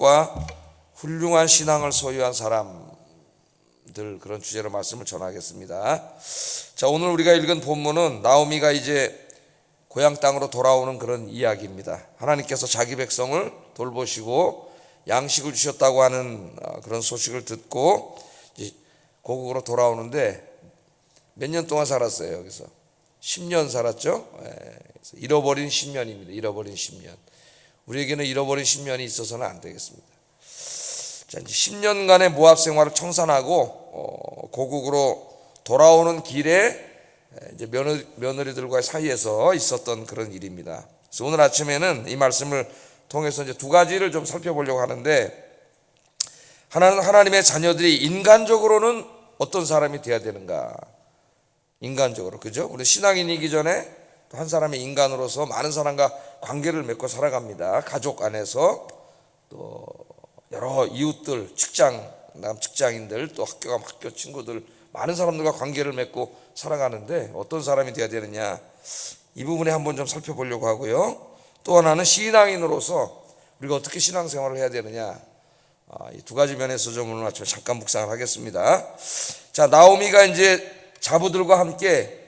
능력과 훌륭한 신앙을 소유한 사람들, 그런 주제로 말씀을 전하겠습니다. 자, 오늘 우리가 읽은 본문은 나오미가 이제 고향 땅으로 돌아오는 그런 이야기입니다. 하나님께서 자기 백성을 돌보시고 양식을 주셨다고 하는 그런 소식을 듣고 이제 고국으로 돌아오는데 몇 년 동안 살았어요. 여기서 10년 살았죠. 잃어버린 10년입니다. 잃어버린 10년. 우리에게는 잃어버린 10년이 있어서는 안 되겠습니다. 자, 이제 10년간의 모압 생활을 청산하고 고국으로 돌아오는 길에 이제 며느리들과의 사이에서 있었던 그런 일입니다. 그래서 오늘 아침에는 이 말씀을 통해서 이제 두 가지를 좀 살펴보려고 하는데, 하나는 하나님의 자녀들이 인간적으로는 어떤 사람이 돼야 되는가. 인간적으로, 그죠? 우리 신앙인이기 전에 또 한 사람의 인간으로서 많은 사람과 관계를 맺고 살아갑니다. 가족 안에서 또 여러 이웃들, 직장인들, 또 학교 친구들, 많은 사람들과 관계를 맺고 살아가는데 어떤 사람이 돼야 되느냐, 이 부분에 한번 좀 살펴보려고 하고요. 또 하나는 신앙인으로서 우리가 어떻게 신앙생활을 해야 되느냐, 이 두 가지 면에서 좀 오늘 아침에 잠깐 묵상을 하겠습니다. 자, 나오미가 이제 자부들과 함께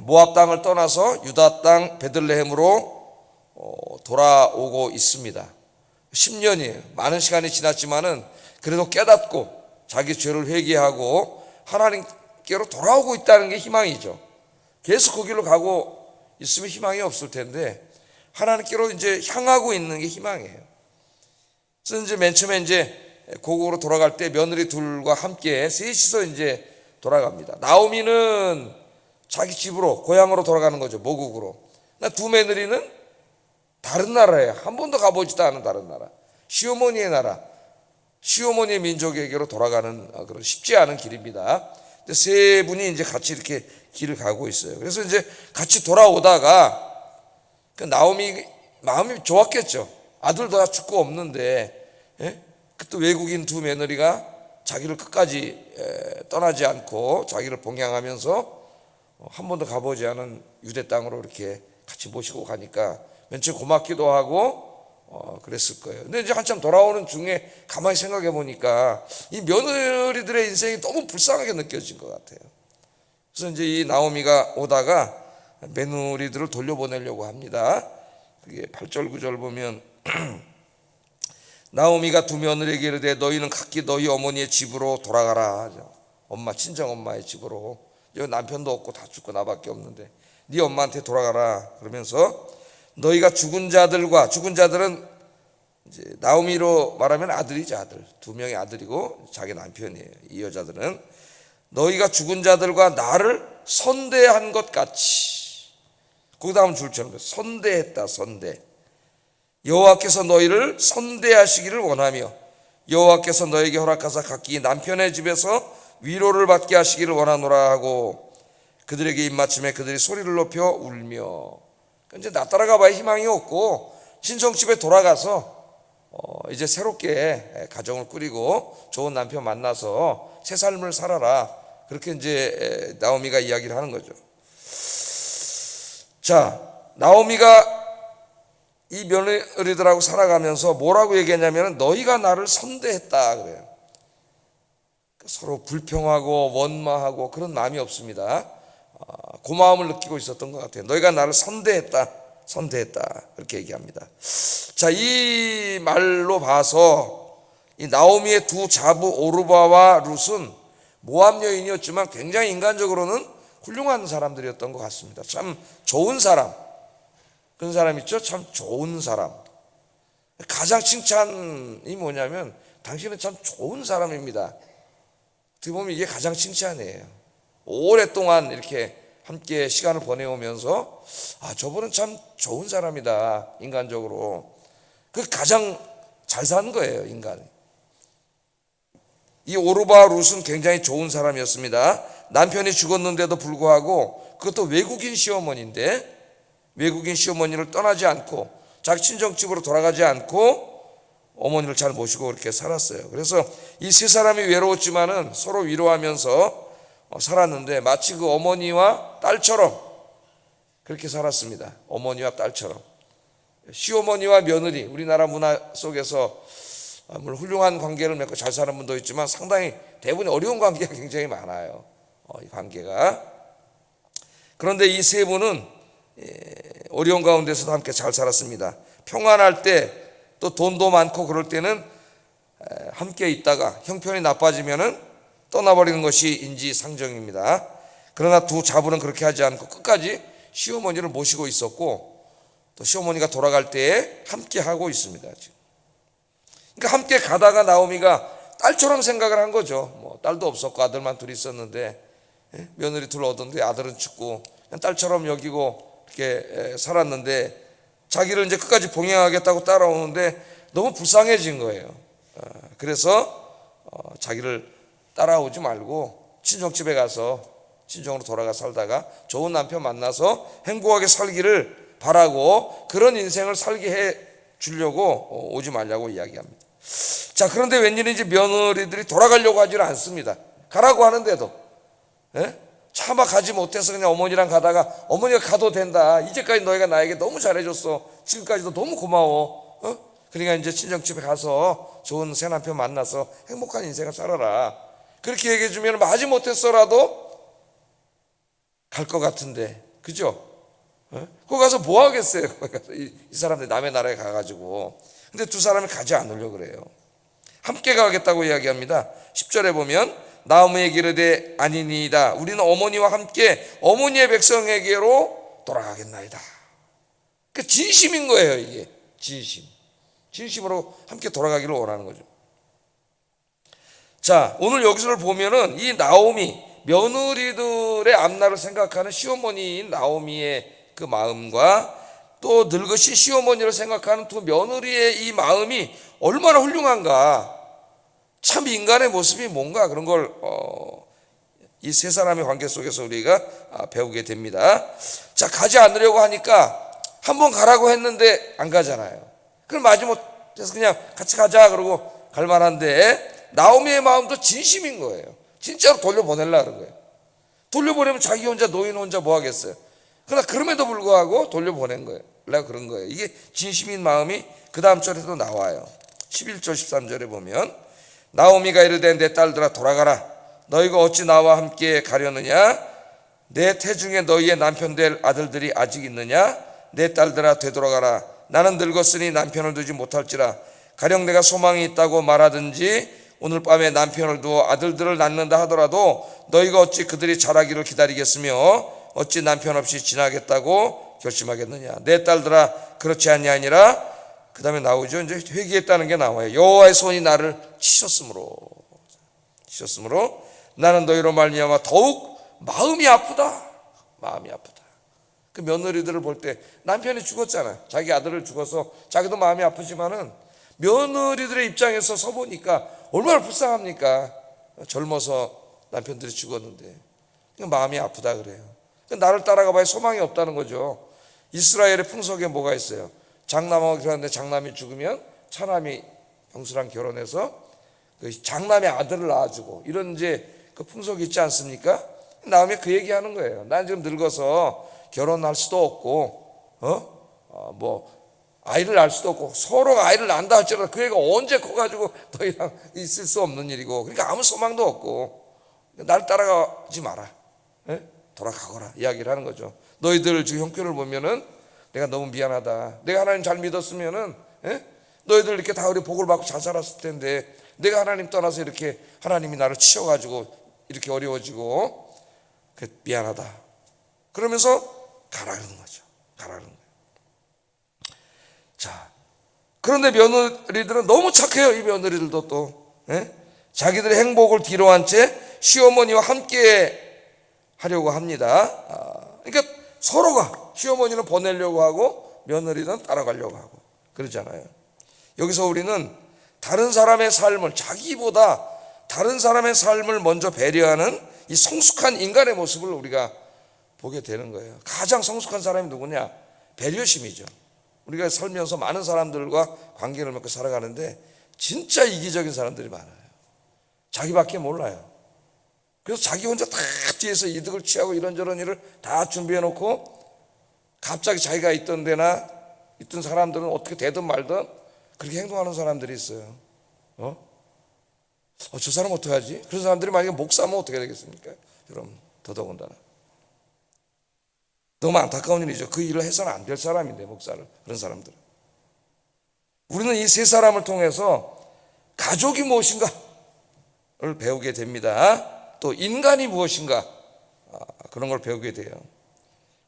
모압 땅을 떠나서 유다 땅 베들레헴으로 돌아오고 있습니다. 10년이에요. 많은 시간이 지났지만은 그래도 깨닫고 자기 죄를 회개하고 하나님께로 돌아오고 있다는 게 희망이죠. 계속 그 길로 가고 있으면 희망이 없을 텐데 하나님께로 이제 향하고 있는 게 희망이에요. 그래서 이제 맨 처음에 이제 고국으로 돌아갈 때 며느리 둘과 함께 셋이서 이제 돌아갑니다. 나오미는 자기 집으로, 고향으로 돌아가는 거죠. 모국으로. 두 며느리는 다른 나라에 한 번도 가보지도 않은 다른 나라, 시어머니의 나라, 시어머니의 민족에게로 돌아가는 그런 쉽지 않은 길입니다. 근데 세 분이 이제 같이 이렇게 길을 가고 있어요. 그래서 이제 같이 돌아오다가 그 나오미 마음이 좋았겠죠. 아들도 다 죽고 없는데, 또 외국인 두 며느리가 자기를 끝까지 떠나지 않고 자기를 봉양하면서 한 번도 가보지 않은 유대 땅으로 이렇게 같이 모시고 가니까 맨 처음 고맙기도 하고 그랬을 거예요. 근데 이제 한참 돌아오는 중에 가만히 생각해 보니까 이 며느리들의 인생이 너무 불쌍하게 느껴진 것 같아요. 그래서 이제 이 나오미가 오다가 며느리들을 돌려보내려고 합니다. 그게 8절 9절 보면 나오미가 두 며느리에게 이르되 너희는 각기 너희 어머니의 집으로 돌아가라. 엄마, 친정 엄마의 집으로. 여기 남편도 없고 다 죽고 나밖에 없는데 네 엄마한테 돌아가라. 그러면서 너희가 죽은 자들은 이제 나오미로 말하면 아들이죠. 아들. 두 명의 아들이고 자기 남편이에요. 이 여자들은 너희가 죽은 자들과 나를 선대한 것 같이. 그 다음 줄처럼 선대했다. 선대. 여호와께서 너희를 선대하시기를 원하며 여호와께서 너에게 허락하사 각기 남편의 집에서 위로를 받게 하시기를 원하노라 하고 그들에게 입맞춤에 그들이 소리를 높여 울며. 이제 나 따라가 봐야 희망이 없고 친정집에 돌아가서 이제 새롭게 가정을 꾸리고 좋은 남편 만나서 새 삶을 살아라. 그렇게 이제 나오미가 이야기를 하는 거죠. 자, 나오미가 이 며느리들하고 살아가면서 뭐라고 얘기했냐면 너희가 나를 선대했다 그래요. 서로 불평하고 원망하고 그런 마음이 없습니다. 고마움을 느끼고 있었던 것 같아요. 너희가 나를 선대했다 그렇게 얘기합니다. 자, 이 말로 봐서 이 나오미의 두 자부 오르바와 룻은 모압 여인이었지만 굉장히 인간적으로는 훌륭한 사람들이었던 것 같습니다. 참 좋은 사람, 그런 사람 있죠? 참 좋은 사람. 가장 칭찬이 뭐냐면 당신은 참 좋은 사람입니다. 어떻게 보면 이게 가장 칭찬이에요. 오랫동안 이렇게 함께 시간을 보내오면서 저분은 참 좋은 사람이다. 인간적으로. 그 가장 잘 사는 거예요. 인간이. 이 오르바 룻은 굉장히 좋은 사람이었습니다. 남편이 죽었는데도 불구하고 그것도 외국인 시어머니인데 외국인 시어머니를 떠나지 않고 자기 친정집으로 돌아가지 않고 어머니를 잘 모시고 그렇게 살았어요. 그래서 이 세 사람이 외로웠지만은 서로 위로하면서 살았는데 마치 그 어머니와 딸처럼 그렇게 살았습니다. 어머니와 딸처럼. 시어머니와 며느리, 우리나라 문화 속에서 물론 훌륭한 관계를 맺고 잘 사는 분도 있지만 상당히 대부분이 어려운 관계가 굉장히 많아요. 이 관계가. 그런데 이 세 분은 어려운 가운데서도 함께 잘 살았습니다. 평안할 때 또 돈도 많고 그럴 때는 함께 있다가 형편이 나빠지면은 떠나버리는 것이 인지상정입니다. 그러나 두 자부는 그렇게 하지 않고 끝까지 시어머니를 모시고 있었고 또 시어머니가 돌아갈 때에 함께 하고 있습니다. 지금. 그러니까 함께 가다가 나오미가 딸처럼 생각을 한 거죠. 뭐 딸도 없었고 아들만 둘이 있었는데 며느리 둘 얻었는데 아들은 죽고 그냥 딸처럼 여기고 이렇게 살았는데 자기를 이제 끝까지 봉양하겠다고 따라오는데 너무 불쌍해진 거예요. 그래서 자기를 따라오지 말고 친정집에 가서 친정으로 돌아가 살다가 좋은 남편 만나서 행복하게 살기를 바라고 그런 인생을 살게 해 주려고 오지 말라고 이야기합니다. 자, 그런데 웬일인지 며느리들이 돌아가려고 하지는 않습니다. 가라고 하는데도 차마 가지 못해서 그냥 어머니랑 가다가 어머니가 가도 된다. 이제까지 너희가 나에게 너무 잘해줬어. 지금까지도 너무 고마워. 그러니까 이제 친정집에 가서 좋은 새 남편 만나서 행복한 인생을 살아라. 그렇게 얘기해 주면 마지 못했어라도 갈 것 같은데, 그죠? 거기 가서 뭐 하겠어요? 이 사람들이 남의 나라에 가가지고. 근데 두 사람이 가지 않으려고 그래요. 함께 가겠다고 이야기합니다. 10절에 보면 나오미에게 이르되 아니니이다. 우리는 어머니와 함께 어머니의 백성에게로 돌아가겠나이다. 그 진심인 거예요, 이게. 진심으로 함께 돌아가기를 원하는 거죠. 자, 오늘 여기서를 보면은 이 나오미, 며느리들의 앞날을 생각하는 시어머니인 나오미의 그 마음과 또 늙으신 시어머니를 생각하는 두 며느리의 이 마음이 얼마나 훌륭한가. 참 인간의 모습이 뭔가 그런 걸 이 세 사람의 관계 속에서 우리가 배우게 됩니다. 자, 가지 않으려고 하니까 한번 가라고 했는데 안 가잖아요. 그럼 마지못해서 그냥 같이 가자 그러고 갈 만한데 나오미의 마음도 진심인 거예요. 진짜로 돌려보내려고 그런 거예요. 돌려보내면 자기 혼자 노인 혼자 뭐 하겠어요. 그러나 그럼에도 불구하고 돌려보낸 거예요. 그런 거예요. 이게 진심인 마음이 그 다음 절에도 나와요. 11절 13절에 보면 나오미가 이르되 내 딸들아 돌아가라. 너희가 어찌 나와 함께 가려느냐? 내 태중에 너희의 남편 될 아들들이 아직 있느냐? 내 딸들아 되돌아가라. 나는 늙었으니 남편을 두지 못할지라. 가령 내가 소망이 있다고 말하든지 오늘 밤에 남편을 두어 아들들을 낳는다 하더라도 너희가 어찌 그들이 자라기를 기다리겠으며 어찌 남편 없이 지나겠다고 결심하겠느냐? 내 딸들아 그렇지 아니하니라. 그 다음에 나오죠. 이제 회개했다는 게 나와요. 여호와의 손이 나를 치셨으므로 나는 너희로 말미암아 더욱 마음이 아프다. 그 며느리들을 볼 때 남편이 죽었잖아요. 자기 아들을 죽어서 자기도 마음이 아프지만은 며느리들의 입장에서 서보니까 얼마나 불쌍합니까? 젊어서 남편들이 죽었는데 마음이 아프다 그래요. 나를 따라가 봐야 소망이 없다는 거죠. 이스라엘의 풍속에 뭐가 있어요? 장남하고 결혼했는데 장남이 죽으면 차남이 형수랑 결혼해서 그 장남의 아들을 낳아주고 이런 이제 그 풍속이 있지 않습니까? 나오미 그 얘기하는 거예요. 난 지금 늙어서 결혼할 수도 없고 뭐 아이를 낳을 수도 없고 서로가 아이를 낳는다 할지라도 그 애가 언제 커가지고 너희랑 있을 수 없는 일이고 그러니까 아무 소망도 없고 날 따라가지 마라. 돌아가거라 이야기를 하는 거죠. 너희들 지금 형편을 보면은 내가 너무 미안하다. 내가 하나님 잘 믿었으면은 너희들 이렇게 다 우리 복을 받고 잘 살았을 텐데 내가 하나님 떠나서 이렇게 하나님이 나를 치셔가지고 이렇게 어려워지고 미안하다. 그러면서 가라는 거죠. 가라는 거예요. 자, 그런데 며느리들은 너무 착해요. 이 며느리들도 또 자기들의 행복을 뒤로한 채 시어머니와 함께 하려고 합니다. 그러니까 서로가 시어머니는 보내려고 하고 며느리는 따라가려고 하고 그러잖아요. 여기서 우리는 다른 사람의 삶을 자기보다 다른 사람의 삶을 먼저 배려하는 이 성숙한 인간의 모습을 우리가 보게 되는 거예요. 가장 성숙한 사람이 누구냐? 배려심이죠. 우리가 살면서 많은 사람들과 관계를 맺고 살아가는데 진짜 이기적인 사람들이 많아요. 자기밖에 몰라요. 그래서 자기 혼자 다 뒤에서 이득을 취하고 이런저런 일을 다 준비해 놓고 갑자기 자기가 있던 데나 있던 사람들은 어떻게 되든 말든 그렇게 행동하는 사람들이 있어요. 저 사람 어떡하지? 그런 사람들이 만약에 목사면 어떻게 되겠습니까? 여러분, 더더군다나 너무 안타까운 일이죠. 그 일을 해서는 안 될 사람인데, 목사를. 그런 사람들은. 우리는 이 세 사람을 통해서 가족이 무엇인가를 배우게 됩니다. 또 인간이 무엇인가, 그런 걸 배우게 돼요.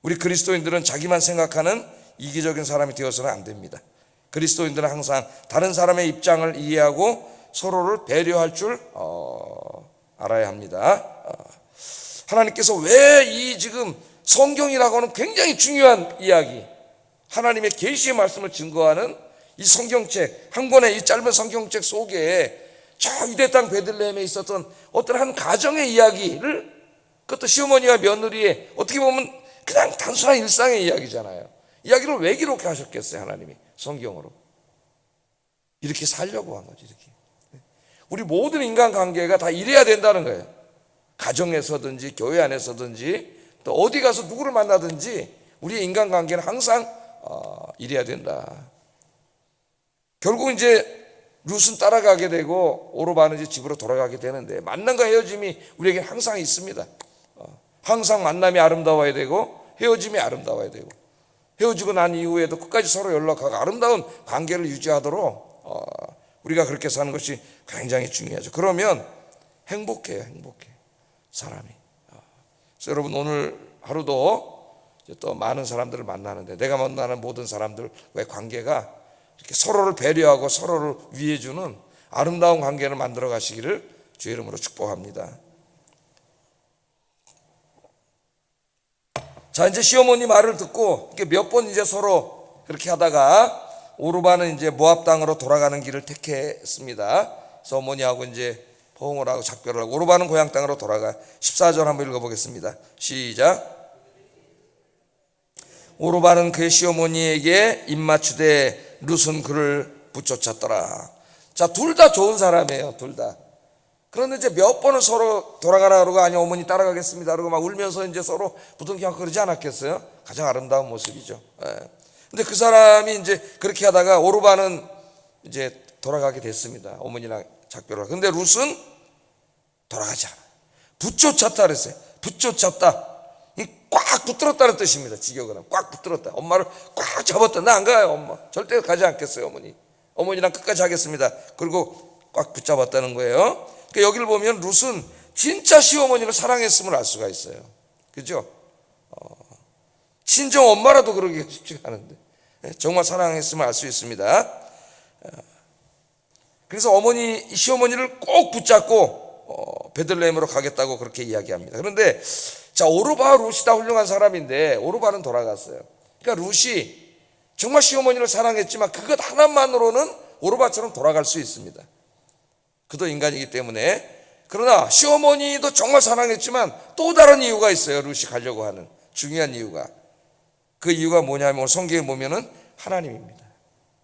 우리 그리스도인들은 자기만 생각하는 이기적인 사람이 되어서는 안 됩니다. 그리스도인들은 항상 다른 사람의 입장을 이해하고 서로를 배려할 줄 알아야 합니다. 하나님께서 왜 이 지금 성경이라고 하는 굉장히 중요한 이야기, 하나님의 계시의 말씀을 증거하는 이 성경책, 한 권의 이 짧은 성경책 속에 저 유대 땅 베들레헴에 있었던 어떤 한 가정의 이야기를, 그것도 시어머니와 며느리의 어떻게 보면 그냥 단순한 일상의 이야기잖아요. 이야기를 왜 기록하셨겠어요? 하나님이 성경으로 이렇게 살려고 한 거죠. 이렇게 우리 모든 인간관계가 다 이래야 된다는 거예요. 가정에서든지 교회 안에서든지 또 어디 가서 누구를 만나든지 우리의 인간관계는 항상 이래야 된다. 결국 이제 룻은 따라가게 되고 오르바는 이제 집으로 돌아가게 되는데, 만남과 헤어짐이 우리에게 항상 있습니다. 항상 만남이 아름다워야 되고 헤어짐이 아름다워야 되고, 헤어지고 난 이후에도 끝까지 서로 연락하고 아름다운 관계를 유지하도록 우리가 그렇게 사는 것이 굉장히 중요하죠. 그러면 행복해요. 행복해 사람이. 그래서 여러분, 오늘 하루도 또 많은 사람들을 만나는데, 내가 만나는 모든 사람들과의 관계가 이렇게 서로를 배려하고 서로를 위해주는 아름다운 관계를 만들어 가시기를 주의 이름으로 축복합니다. 자, 이제 시어머니 말을 듣고 몇 번 이제 서로 그렇게 하다가 오르바는 이제 모압 땅으로 돌아가는 길을 택했습니다. 그래서 어머니하고 이제 포옹을 하고 작별을 하고 오르바는 고향 땅으로 돌아가. 14절 한번 읽어보겠습니다. 시작. 오르바는 그의 시어머니에게 입맞추되 룻은 그를 붙쫓았더라. 자, 둘 다 좋은 사람이에요. 둘 다. 그런데 이제 몇 번을 서로 돌아가라 그러고, 아니 어머니 따라가겠습니다 그러고 막 울면서 이제 서로 부둥켜안고 그러지 않았겠어요? 가장 아름다운 모습이죠. 근데 그 사람이 이제 그렇게 하다가 오르바는 이제 돌아가게 됐습니다. 어머니랑 작별을. 근데 룻은 돌아가지 않아요. 붙쫓았다 그랬어요. 붙쫓았다. 꽉 붙들었다는 뜻입니다. 직역은 꽉 붙들었다. 엄마를 꽉 잡았다. 나 안 가요, 엄마. 절대 가지 않겠어요, 어머니. 어머니랑 끝까지 하겠습니다. 그리고 꽉 붙잡았다는 거예요. 그러니까 여기를 보면 룻은 진짜 시어머니를 사랑했음을 알 수가 있어요. 그죠? 친정 엄마라도 그러기 쉽지가 않은데 정말 사랑했음을 알 수 있습니다. 그래서 시어머니를 꼭 붙잡고 베들레헴으로 가겠다고 그렇게 이야기합니다. 그런데 자, 오르바 룻이 다 훌륭한 사람인데 오르바는 돌아갔어요. 그러니까 룻이 정말 시어머니를 사랑했지만 그것 하나만으로는 오르바처럼 돌아갈 수 있습니다. 그도 인간이기 때문에. 그러나 시어머니도 정말 사랑했지만 또 다른 이유가 있어요. 룻이 가려고 하는 중요한 이유가. 그 이유가 뭐냐면 성경에 보면은 하나님입니다.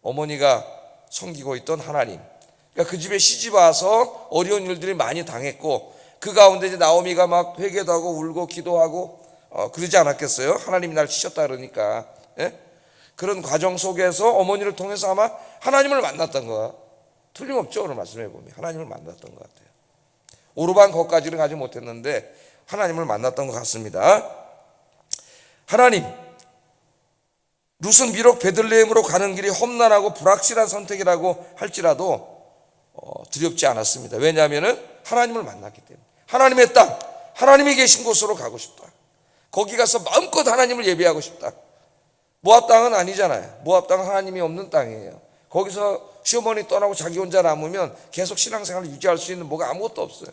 어머니가 섬기고 있던 하나님. 그러니까 그 집에 시집 와서 어려운 일들이 많이 당했고, 그 가운데 이제 나오미가 막 회개도 하고 울고 기도하고 그러지 않았겠어요? 하나님이 날 치셨다 그러니까. 그런 과정 속에서 어머니를 통해서 아마 하나님을 만났던 거 틀림없죠. 오늘 말씀해 보면 하나님을 만났던 것 같아요. 오르반 것까지는 가지 못했는데 하나님을 만났던 것 같습니다. 하나님, 룻은 비록 베들레헴으로 가는 길이 험난하고 불확실한 선택이라고 할지라도 두렵지 않았습니다. 왜냐하면 하나님을 만났기 때문에. 하나님의 땅, 하나님이 계신 곳으로 가고 싶다. 거기 가서 마음껏 하나님을 예배하고 싶다. 모압 땅은 아니잖아요. 모압 땅은 하나님이 없는 땅이에요. 거기서 시어머니 떠나고 자기 혼자 남으면 계속 신앙생활을 유지할 수 있는 뭐가 아무것도 없어요.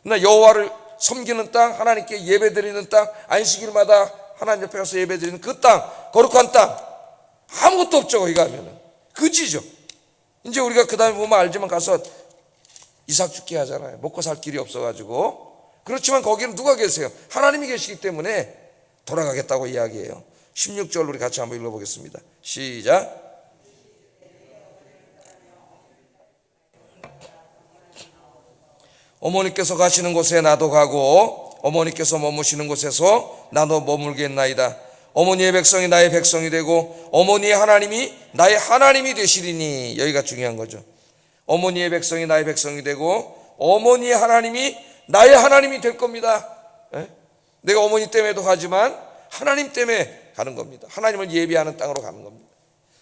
그러나 여호와를 섬기는 땅, 하나님께 예배드리는 땅, 안식일마다 하나님 옆에 가서 예배드리는 그 땅, 거룩한 땅, 아무것도 없죠. 거기 가면은 그지죠. 이제 우리가 그 다음에 보면 알지만 가서 이삭 죽게 하잖아요. 먹고 살 길이 없어가지고. 그렇지만 거기는 누가 계세요? 하나님이 계시기 때문에 돌아가겠다고 이야기해요. 16절 우리 같이 한번 읽어보겠습니다. 시작. 어머니께서 가시는 곳에 나도 가고 어머니께서 머무시는 곳에서 나도 머물겠나이다. 어머니의 백성이 나의 백성이 되고 어머니의 하나님이 나의 하나님이 되시리니. 여기가 중요한 거죠. 어머니의 백성이 나의 백성이 되고 어머니의 하나님이 나의 하나님이 될 겁니다. 예? 내가 어머니 때문에도 가지만 하나님 때문에 가는 겁니다. 하나님을 예비하는 땅으로 가는 겁니다.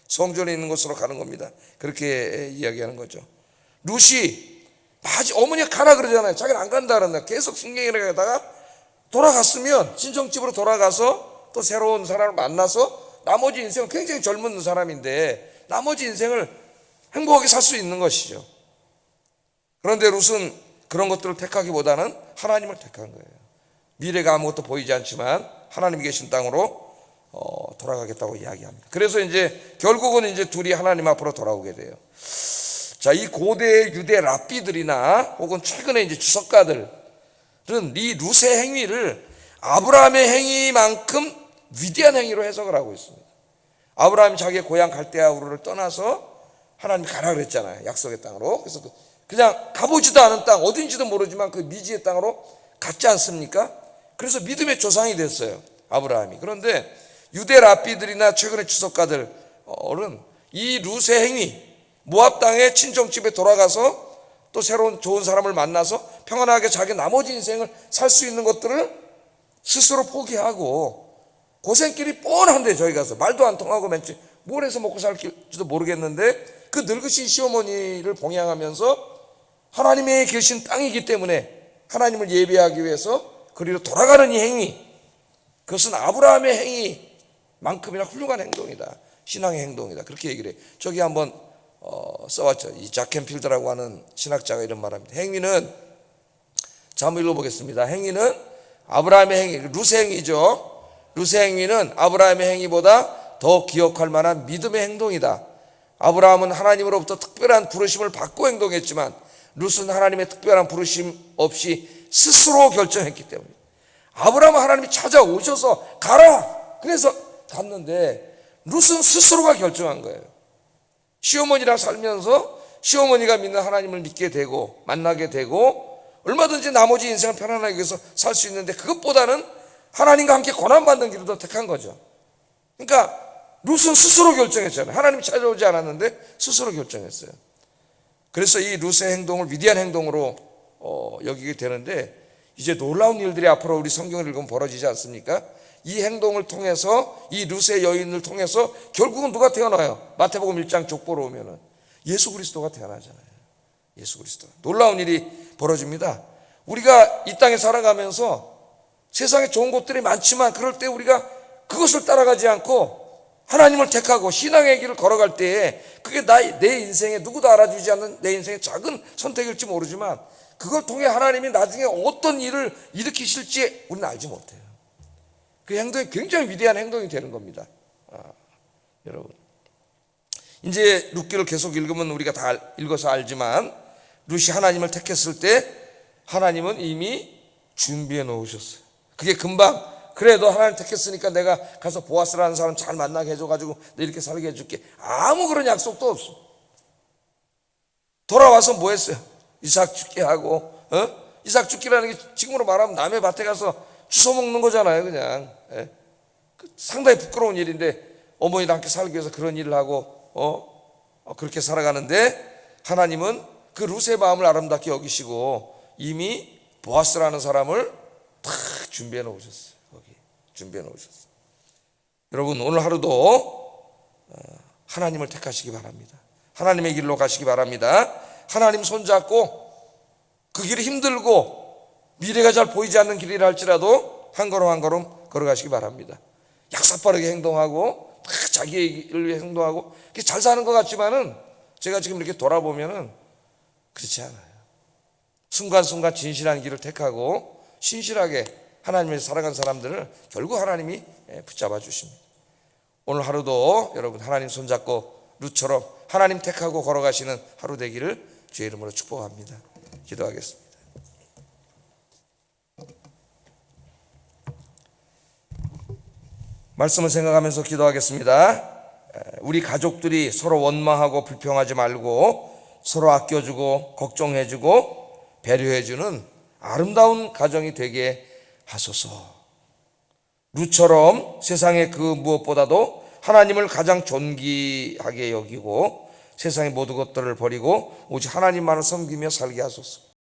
성전에 있는 곳으로 가는 겁니다. 그렇게 이야기하는 거죠. 룻이 어머니가 가라 그러잖아요. 자기는 안 간다 그런다. 계속 신경을 하다가 돌아갔으면 친정집으로 돌아가서 또 새로운 사람을 만나서 나머지 인생은 굉장히 젊은 사람인데 나머지 인생을 행복하게 살 수 있는 것이죠. 그런데 룻은 그런 것들을 택하기보다는 하나님을 택한 거예요. 미래가 아무것도 보이지 않지만 하나님이 계신 땅으로 돌아가겠다고 이야기합니다. 그래서 이제 결국은 이제 둘이 하나님 앞으로 돌아오게 돼요. 자, 이 고대 유대 랍비들이나 혹은 최근에 이제 주석가들은 이 룻의 행위를 아브라함의 행위만큼 위대한 행위로 해석을 하고 있습니다. 아브라함이 자기의 고향 갈대아 우르를 떠나서 하나님이 가라 그랬잖아요. 약속의 땅으로. 그래서 그냥 가보지도 않은 땅, 어딘지도 모르지만 그 미지의 땅으로 갔지 않습니까? 그래서 믿음의 조상이 됐어요, 아브라함이. 그런데 유대 랍비들이나 최근의 주석가들은 이 룻의 행위, 모압 땅의 친정집에 돌아가서 또 새로운 좋은 사람을 만나서 평안하게 자기 나머지 인생을 살 수 있는 것들을 스스로 포기하고 고생길이 뻔한데 저희 가서 말도 안 통하고 뭘 해서 먹고 살지도 모르겠는데 그 늙으신 시어머니를 봉양하면서 하나님의 계신 땅이기 때문에 하나님을 예배하기 위해서 그리로 돌아가는 이 행위, 그것은 아브라함의 행위만큼이나 훌륭한 행동이다. 신앙의 행동이다. 그렇게 얘기를 해요. 저기 한번 써왔죠. 이 자켄필드라고 하는 신학자가 이런 말합니다. 행위는, 자 한번 읽어보겠습니다. 행위는 아브라함의 행위, 룻의 행위죠. 룻의 행위는 아브라함의 행위보다 더 기억할 만한 믿음의 행동이다. 아브라함은 하나님으로부터 특별한 부르심을 받고 행동했지만 룻은 하나님의 특별한 부르심 없이 스스로 결정했기 때문에. 아브라함은 하나님이 찾아오셔서 가라 그래서 갔는데 룻은 스스로가 결정한 거예요. 시어머니랑 살면서 시어머니가 믿는 하나님을 믿게 되고 만나게 되고 얼마든지 나머지 인생을 편안하게 위해서 살 수 있는데 그것보다는 하나님과 함께 고난받는 길을 더 택한 거죠. 그러니까 룻은 스스로 결정했잖아요. 하나님이 찾아오지 않았는데 스스로 결정했어요. 그래서 이 룻의 행동을 위대한 행동으로 여기게 되는데 이제 놀라운 일들이 앞으로 우리 성경을 읽으면 벌어지지 않습니까? 이 행동을 통해서 이 룻의 여인을 통해서 결국은 누가 태어나요? 마태복음 1장 족보로 오면은 예수 그리스도가 태어나잖아요. 예수 그리스도. 놀라운 일이 벌어집니다. 우리가 이 땅에 살아가면서 세상에 좋은 것들이 많지만 그럴 때 우리가 그것을 따라가지 않고 하나님을 택하고 신앙의 길을 걸어갈 때에 그게 내 인생에 누구도 알아주지 않는 내 인생의 작은 선택일지 모르지만 그걸 통해 하나님이 나중에 어떤 일을 일으키실지 우리는 알지 못해요. 그 행동이 굉장히 위대한 행동이 되는 겁니다. 여러분, 이제 룻기를 계속 읽으면 우리가 다 읽어서 알지만 룻이 하나님을 택했을 때 하나님은 이미 준비해 놓으셨어요. 그게 금방 그래도 하나님 택했으니까 내가 가서 보아스라는 사람 잘 만나게 해줘가지고 내 이렇게 살게 해줄게. 아무 그런 약속도 없어. 돌아와서 뭐 했어요? 이삭 죽게 하고, 이삭 죽기라는 게 지금으로 말하면 남의 밭에 가서 주워 먹는 거잖아요, 그냥. 상당히 부끄러운 일인데 어머니랑 함께 살기 위해서 그런 일을 하고, 그렇게 살아가는데 하나님은 그 룻의 마음을 아름답게 여기시고 이미 보아스라는 사람을 다 준비해 놓으셨어요. 거기 준비해 놓으셨어요. 여러분, 오늘 하루도 하나님을 택하시기 바랍니다. 하나님의 길로 가시기 바랍니다. 하나님 손잡고 그 길이 힘들고 미래가 잘 보이지 않는 길이라 할지라도 한 걸음 한 걸음 걸어가시기 바랍니다. 약삭빠르게 행동하고 자기의 일을 위해 행동하고 잘 사는 것 같지만은 제가 지금 이렇게 돌아보면은 그렇지 않아요. 순간순간 진실한 길을 택하고 신실하게 하나님을 살아간 사람들을 결국 하나님이 붙잡아 주십니다. 오늘 하루도 여러분 하나님 손잡고 룻처럼 하나님 택하고 걸어가시는 하루 되기를 주의 이름으로 축복합니다. 기도하겠습니다. 말씀을 생각하면서 기도하겠습니다. 우리 가족들이 서로 원망하고 불평하지 말고 서로 아껴주고 걱정해주고 배려해주는 아름다운 가정이 되게 하소서. 룻처럼 세상의 그 무엇보다도 하나님을 가장 존귀하게 여기고 세상의 모든 것들을 버리고 오직 하나님만을 섬기며 살게 하소서.